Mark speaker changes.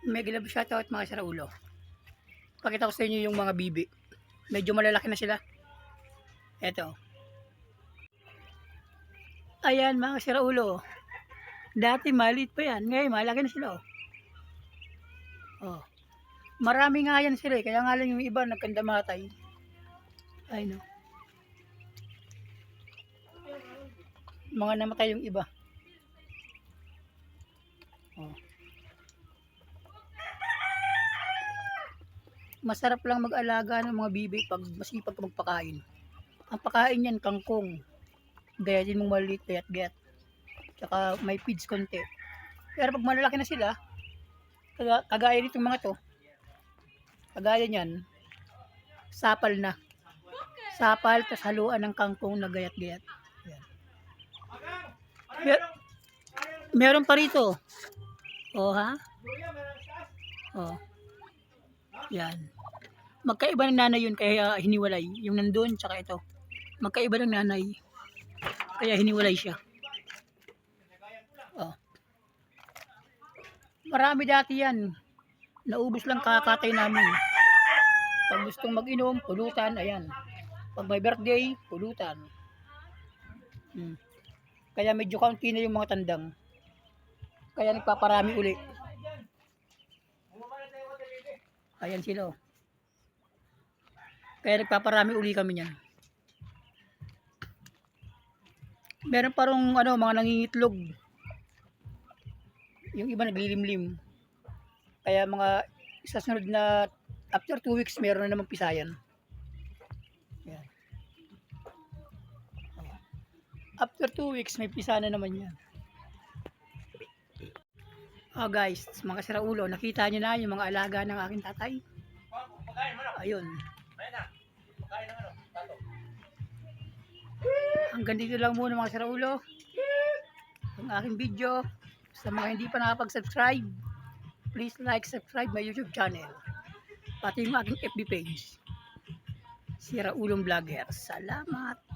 Speaker 1: Mega love shoutout mga saraulo. Pakita ko sa inyo yung mga bibi. Medyo malalaki na sila. Eto. Ayan mga saraulo. Dati maliit pa yan. Ngayon malaki na sila. Oh. Marami nga yan sila. Kaya nga lang yung iba nagkandamatay. Ay no. Mga namatay yung iba. Oh. Masarap lang mag-alaga ng mga bibi pag masipag ka magpakain. Ang pakain niyan kangkong. Gayatin mong maliit gayat. Tsaka may feeds konti. Pero pag malalaki na sila, kagaya nitong mga to, kagaya niyan, sapal na. Sapal, tas haluan ng kangkong na gayat-gayat. Meron pa rito. Oh ha? Oh. Yan. Magkaiba ng nanay yun kaya hiniwalay. Yung nandun tsaka ito. Magkaiba ng nanay. Kaya hiniwalay siya. Oh. Marami dati yan. Naubos lang kakatay namin. Pag gustong mag-inom, pulutan, ayan. Pag may birthday, pulutan. Kaya medyo kaunti na yung mga tandang. Kaya nagpaparami uli. Ayan sila. Kaya nagpaparami uli kami niyan. Meron parang mga nangingitlog. Yung iba naglilimlim. Kaya mga sa sunod na after 2 weeks meron na namang pisayan. Yan. After 2 weeks may pisa na naman yan. Oh guys, mga saraulo, nakita nyo na yung mga alaga ng aking tatay. Ayun. Hanggang dito lang muna mga saraulo ang aking video. Sa mga hindi pa nakapag-subscribe, please like, subscribe my YouTube channel. Pati yung aking FB page. Si Raulong Vlogger. Salamat!